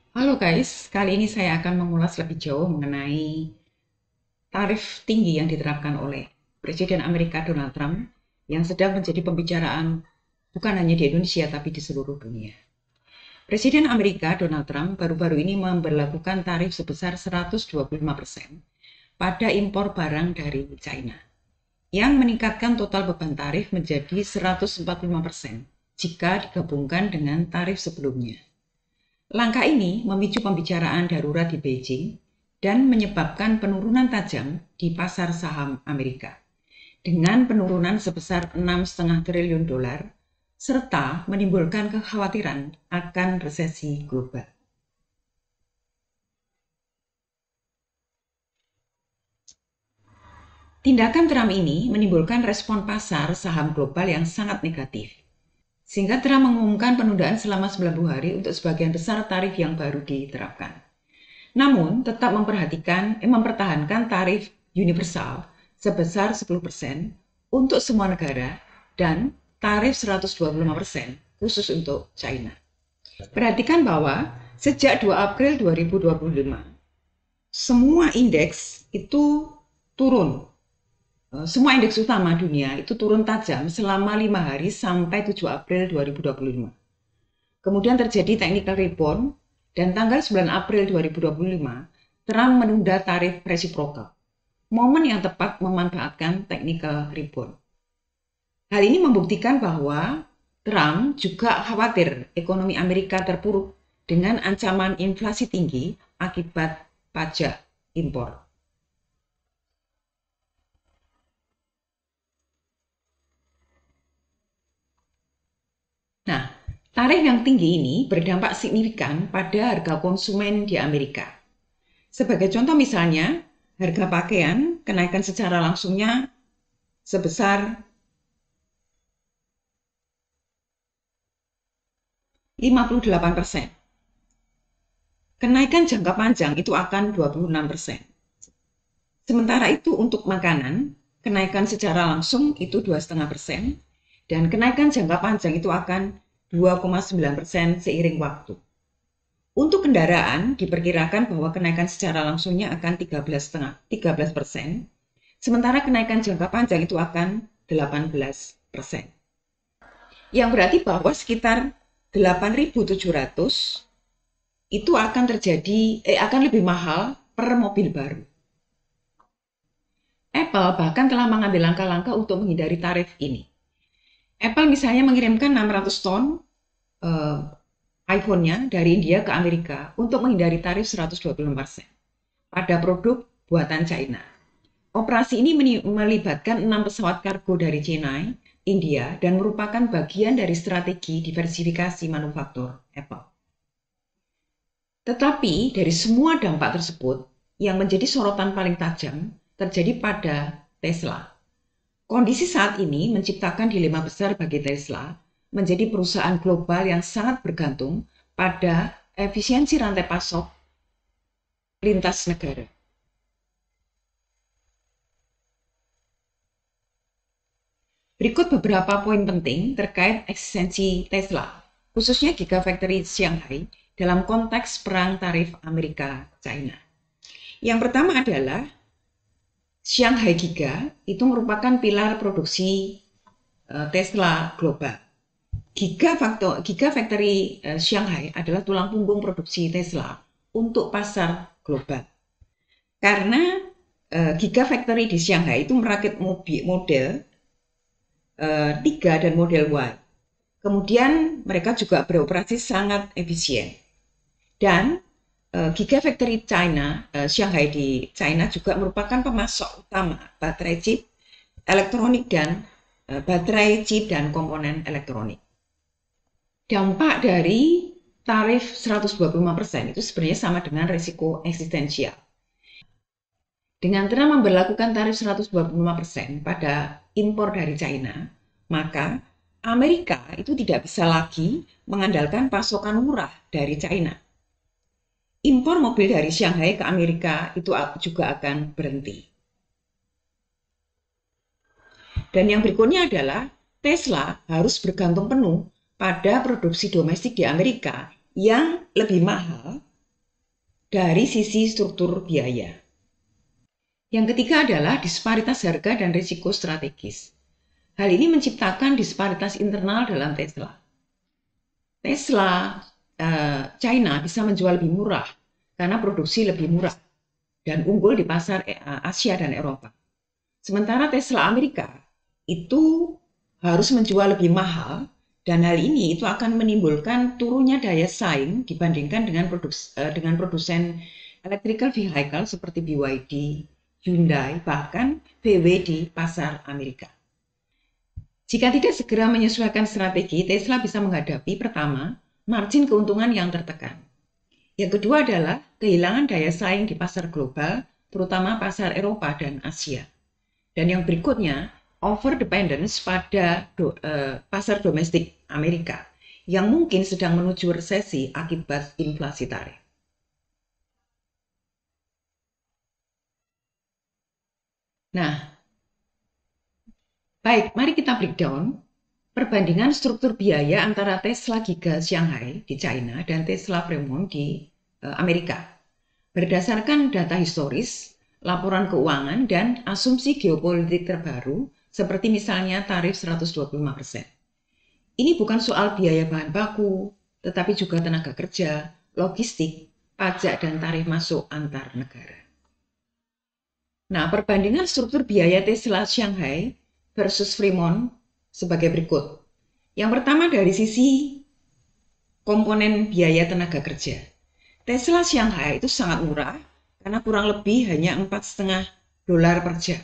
Halo guys, kali ini saya akan mengulas lebih jauh mengenai tarif tinggi yang diterapkan oleh Presiden Amerika Donald Trump yang sedang menjadi pembicaraan bukan hanya di Indonesia tapi di seluruh dunia. Presiden Amerika Donald Trump baru-baru ini memberlakukan tarif sebesar 125% pada impor barang dari China, yang meningkatkan total beban tarif menjadi 145% jika digabungkan dengan tarif sebelumnya. Langkah ini memicu pembicaraan darurat di Beijing dan menyebabkan penurunan tajam di pasar saham Amerika dengan penurunan sebesar 6,5 triliun dolar serta menimbulkan kekhawatiran akan resesi global. Tindakan Trump ini menimbulkan respon pasar saham global yang sangat negatif, sehingga Trump mengumumkan penundaan selama 90 hari untuk sebagian besar tarif yang baru diterapkan. Namun, tetap mempertahankan tarif universal sebesar 10% untuk semua negara dan tarif 125% khusus untuk China. Perhatikan bahwa sejak 2 April 2025, semua indeks itu turun. Semua indeks utama dunia itu turun tajam selama 5 hari sampai 7 April 2025. Kemudian terjadi technical rebound dan tanggal 9 April 2025, Trump menunda tarif resiprokal, momen yang tepat memanfaatkan technical rebound. Hal ini membuktikan bahwa Trump juga khawatir ekonomi Amerika terpuruk dengan ancaman inflasi tinggi akibat pajak impor. Nah, tarif yang tinggi ini berdampak signifikan pada harga konsumen di Amerika. Sebagai contoh misalnya, harga pakaian kenaikan secara langsungnya sebesar 58%. Kenaikan jangka panjang itu akan 26%. Sementara itu untuk makanan, kenaikan secara langsung itu 2,5%, dan kenaikan jangka panjang itu akan 2,9% seiring waktu. Untuk kendaraan, diperkirakan bahwa kenaikan secara langsungnya akan 13%, sementara kenaikan jangka panjang itu akan 18%. Yang berarti bahwa sekitar 8.700 itu akan lebih mahal per mobil baru. Apple bahkan telah mengambil langkah-langkah untuk menghindari tarif ini. Apple misalnya mengirimkan 600 ton iPhone-nya dari India ke Amerika untuk menghindari tarif 125% pada produk buatan China. Operasi ini melibatkan 6 pesawat kargo dari Chennai, India, dan merupakan bagian dari strategi diversifikasi manufaktur Apple. Tetapi dari semua dampak tersebut, yang menjadi sorotan paling tajam terjadi pada Tesla. Kondisi saat ini menciptakan dilema besar bagi Tesla, menjadi perusahaan global yang sangat bergantung pada efisiensi rantai pasok lintas negara. Berikut beberapa poin penting terkait eksistensi Tesla, khususnya Gigafactory Shanghai dalam konteks perang tarif Amerika-China. Yang pertama adalah Shanghai Giga itu merupakan pilar produksi Tesla global. Gigafactory Shanghai adalah tulang punggung produksi Tesla untuk pasar global. Karena Gigafactory di Shanghai itu merakit model 3 dan model Y. Kemudian mereka juga beroperasi sangat efisien. Dan Gigafactory Shanghai di China juga merupakan pemasok utama baterai chip elektronik dan baterai chip dan komponen elektronik. Dampak dari tarif 125% itu sebenarnya sama dengan risiko eksistensial. Dengan Trump memberlakukan tarif 125% pada impor dari China, maka Amerika itu tidak bisa lagi mengandalkan pasokan murah dari China. Impor mobil dari Shanghai ke Amerika itu juga akan berhenti. Dan yang berikutnya adalah Tesla harus bergantung penuh pada produksi domestik di Amerika yang lebih mahal dari sisi struktur biaya. Yang ketiga adalah disparitas harga dan risiko strategis. Hal ini menciptakan disparitas internal dalam Tesla. China bisa menjual lebih murah karena produksi lebih murah dan unggul di pasar Asia dan Eropa. Sementara Tesla Amerika itu harus menjual lebih mahal dan hal ini itu akan menimbulkan turunnya daya saing dibandingkan dengan produsen electrical vehicle seperti BYD, Hyundai, bahkan VW di pasar Amerika. Jika tidak segera menyesuaikan strategi, Tesla bisa menghadapi pertama, margin keuntungan yang tertekan. Yang kedua adalah kehilangan daya saing di pasar global, terutama pasar Eropa dan Asia. Dan yang berikutnya, over dependence pada pasar domestik Amerika yang mungkin sedang menuju resesi akibat inflasi tarif. Nah, baik, mari kita breakdown perbandingan struktur biaya antara Tesla Giga Shanghai di China dan Tesla Fremont di Amerika. Berdasarkan data historis, laporan keuangan, dan asumsi geopolitik terbaru, seperti misalnya tarif 125%. Ini bukan soal biaya bahan baku, tetapi juga tenaga kerja, logistik, pajak, dan tarif masuk antar negara. Nah, perbandingan struktur biaya Tesla Shanghai versus Fremont sebagai berikut. Yang pertama dari sisi komponen biaya tenaga kerja. Tesla Shanghai itu sangat murah karena kurang lebih hanya $4,5 per jam.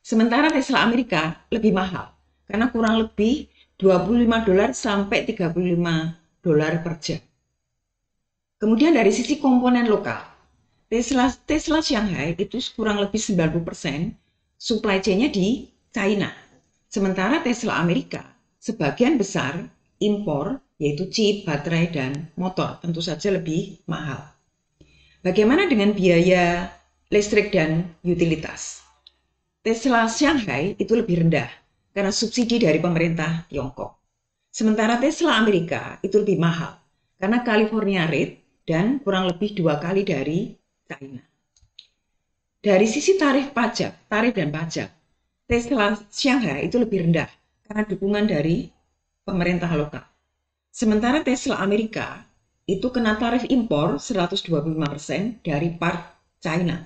Sementara Tesla Amerika lebih mahal karena kurang lebih $25 sampai $35 per jam. Kemudian dari sisi komponen lokal, Tesla Shanghai itu kurang lebih 90% supply chain-nya di China. Sementara Tesla Amerika sebagian besar impor, yaitu chip, baterai, dan motor, tentu saja lebih mahal. Bagaimana dengan biaya listrik dan utilitas? Tesla Shanghai itu lebih rendah karena subsidi dari pemerintah Tiongkok. Sementara Tesla Amerika itu lebih mahal karena California rate dan kurang lebih 2 kali dari China. Dari sisi tarif dan pajak, Tesla Shanghai itu lebih rendah karena dukungan dari pemerintah lokal. Sementara Tesla Amerika itu kena tarif impor 125% dari part China.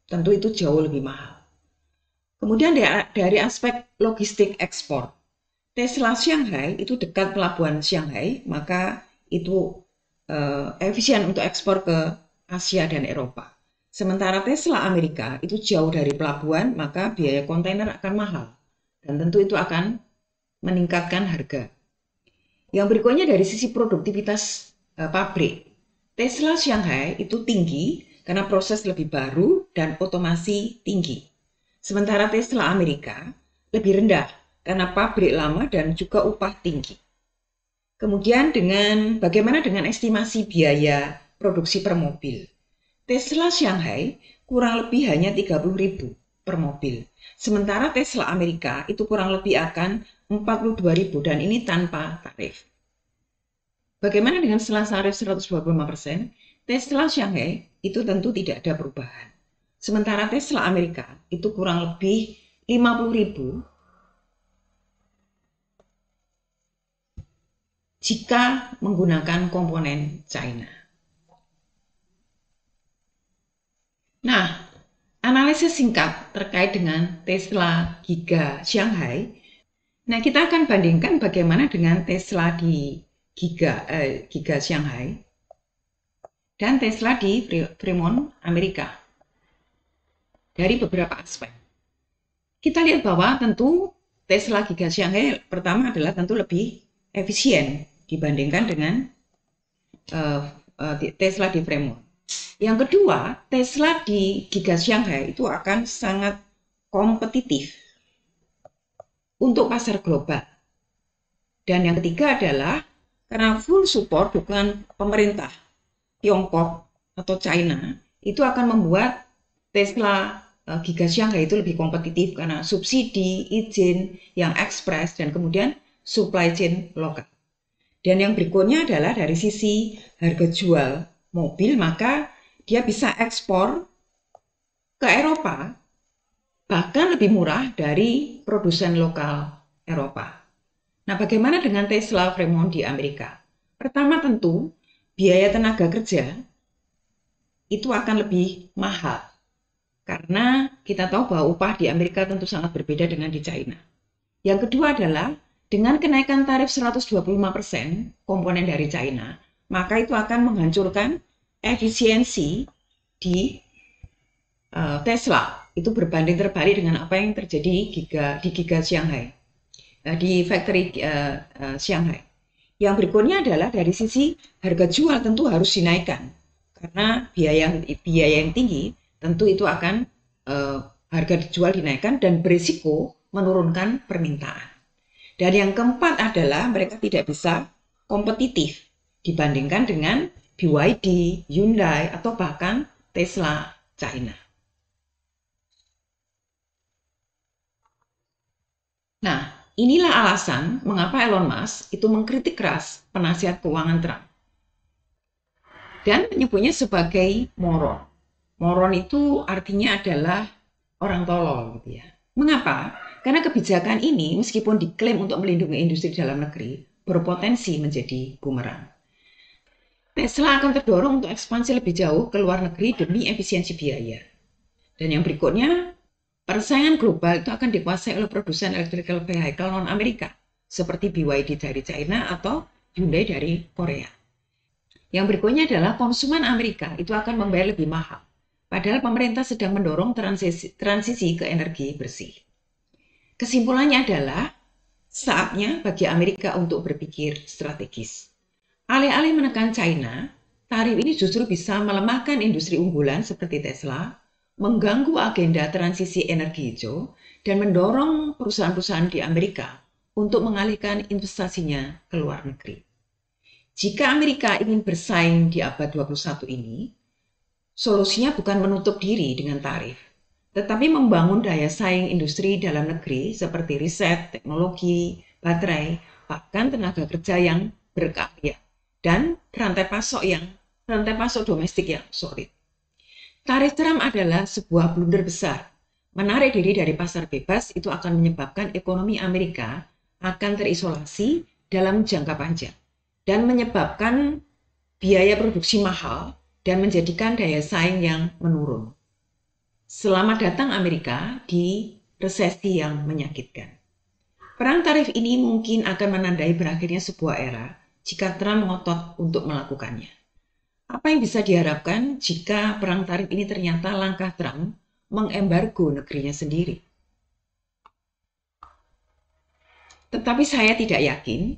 Tentu itu jauh lebih mahal. Kemudian dari aspek logistik ekspor, Tesla Shanghai itu dekat pelabuhan Shanghai, maka itu efisien untuk ekspor ke Asia dan Eropa. Sementara Tesla Amerika itu jauh dari pelabuhan, maka biaya kontainer akan mahal. Dan tentu itu akan meningkatkan harga. Yang berikutnya dari sisi produktivitas pabrik. Tesla Shanghai itu tinggi karena proses lebih baru dan otomasi tinggi. Sementara Tesla Amerika lebih rendah karena pabrik lama dan juga upah tinggi. Kemudian bagaimana dengan estimasi biaya produksi per mobil? Tesla Shanghai kurang lebih hanya 30.000 per mobil. Sementara Tesla Amerika itu kurang lebih akan 42.000 dan ini tanpa tarif. Bagaimana dengan setelah tarif 125%? Tesla Shanghai itu tentu tidak ada perubahan. Sementara Tesla Amerika itu kurang lebih 50.000 jika menggunakan komponen China. Nah, analisis singkat terkait dengan Tesla Giga Shanghai. Nah, kita akan bandingkan bagaimana dengan Tesla di Giga Shanghai dan Tesla di Fremont, Amerika. Dari beberapa aspek. Kita lihat bahwa tentu Tesla Giga Shanghai pertama adalah tentu lebih efisien dibandingkan dengan Tesla di Fremont. Yang kedua, Tesla di Giga Shanghai itu akan sangat kompetitif untuk pasar global. Dan yang ketiga adalah karena full support dukungan pemerintah Tiongkok atau China, itu akan membuat Tesla Giga Shanghai itu lebih kompetitif karena subsidi, izin yang ekspres, dan kemudian supply chain lokal. Dan yang berikutnya adalah dari sisi harga jual mobil, maka dia bisa ekspor ke Eropa bahkan lebih murah dari produsen lokal Eropa. Nah, bagaimana dengan Tesla, Fremont di Amerika? Pertama tentu, biaya tenaga kerja itu akan lebih mahal. Karena kita tahu bahwa upah di Amerika tentu sangat berbeda dengan di China. Yang kedua adalah, dengan kenaikan tarif 125% komponen dari China, maka itu akan menghancurkan efisiensi di Tesla. Itu berbanding terbalik dengan apa yang terjadi di Giga Shanghai, di factory Shanghai. Yang berikutnya adalah dari sisi harga jual tentu harus dinaikkan karena biaya yang tinggi tentu itu akan harga jual dinaikkan dan berisiko menurunkan permintaan. Dan yang keempat adalah mereka tidak bisa kompetitif dibandingkan dengan BYD, Hyundai atau bahkan Tesla China. Nah, inilah alasan mengapa Elon Musk itu mengkritik keras penasihat keuangan Trump dan menyebutnya sebagai moron. Moron itu artinya adalah orang tolol gitu ya. Mengapa? Karena kebijakan ini meskipun diklaim untuk melindungi industri dalam negeri, berpotensi menjadi bumerang. Tesla akan terdorong untuk ekspansi lebih jauh ke luar negeri demi efisiensi biaya. Dan yang berikutnya, persaingan global itu akan dikuasai oleh produsen electrical vehicle non-Amerika, seperti BYD dari China atau Hyundai dari Korea. Yang berikutnya adalah konsumen Amerika itu akan membayar lebih mahal, padahal pemerintah sedang mendorong transisi ke energi bersih. Kesimpulannya adalah, saatnya bagi Amerika untuk berpikir strategis. Alih-alih menekan China, tarif ini justru bisa melemahkan industri unggulan seperti Tesla, mengganggu agenda transisi energi hijau, dan mendorong perusahaan-perusahaan di Amerika untuk mengalihkan investasinya ke luar negeri. Jika Amerika ingin bersaing di abad 21 ini, solusinya bukan menutup diri dengan tarif, tetapi membangun daya saing industri dalam negeri seperti riset, teknologi, baterai, bahkan tenaga kerja yang berkarya, dan rantai pasok domestik yang solid. Tarif Trump adalah sebuah blunder besar. Menarik diri dari pasar bebas itu akan menyebabkan ekonomi Amerika akan terisolasi dalam jangka panjang dan menyebabkan biaya produksi mahal dan menjadikan daya saing yang menurun. Selamat datang Amerika di resesi yang menyakitkan. Perang tarif ini mungkin akan menandai berakhirnya sebuah era jika Trump ngotot untuk melakukannya. Apa yang bisa diharapkan jika perang tarif ini ternyata langkah Trump mengembargo negerinya sendiri? Tetapi saya tidak yakin.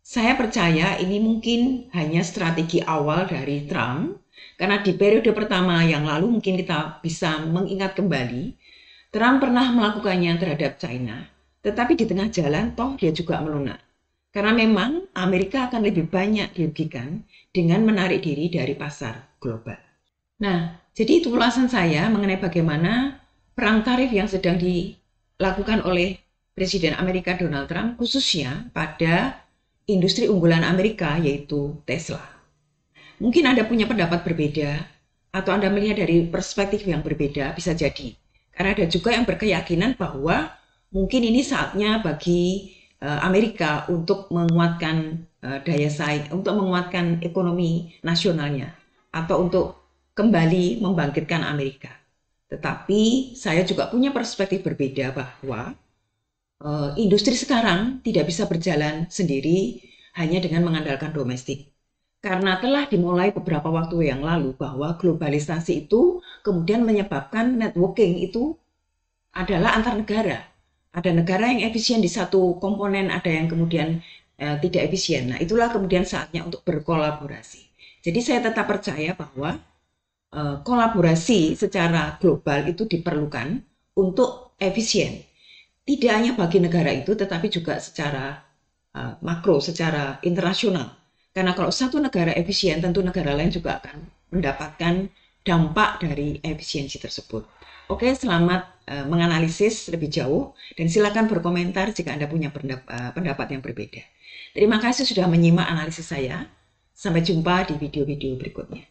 Saya percaya ini mungkin hanya strategi awal dari Trump, karena di periode pertama yang lalu mungkin kita bisa mengingat kembali, Trump pernah melakukannya terhadap China, tetapi di tengah jalan toh dia juga melunak. Karena memang Amerika akan lebih banyak dirugikan dengan menarik diri dari pasar global. Nah, jadi itu ulasan saya mengenai bagaimana perang tarif yang sedang dilakukan oleh Presiden Amerika Donald Trump, khususnya pada industri unggulan Amerika yaitu Tesla. Mungkin Anda punya pendapat berbeda, atau Anda melihat dari perspektif yang berbeda, bisa jadi. Karena ada juga yang berkeyakinan bahwa mungkin ini saatnya bagi Amerika untuk menguatkan daya saing, untuk menguatkan ekonomi nasionalnya, atau untuk kembali membangkitkan Amerika. Tetapi saya juga punya perspektif berbeda bahwa industri sekarang tidak bisa berjalan sendiri hanya dengan mengandalkan domestik. Karena telah dimulai beberapa waktu yang lalu bahwa globalisasi itu kemudian menyebabkan networking itu adalah antar negara. Ada negara yang efisien di satu komponen, ada yang kemudian tidak efisien. Nah, itulah kemudian saatnya untuk berkolaborasi. Jadi saya tetap percaya bahwa kolaborasi secara global itu diperlukan untuk efisien. Tidak hanya bagi negara itu, tetapi juga secara makro, secara internasional. Karena kalau satu negara efisien, tentu negara lain juga akan mendapatkan dampak dari efisiensi tersebut. Oke, selamat menganalisis lebih jauh dan silakan berkomentar jika Anda punya pendapat yang berbeda. Terima kasih sudah menyimak analisis saya. Sampai jumpa di video-video berikutnya.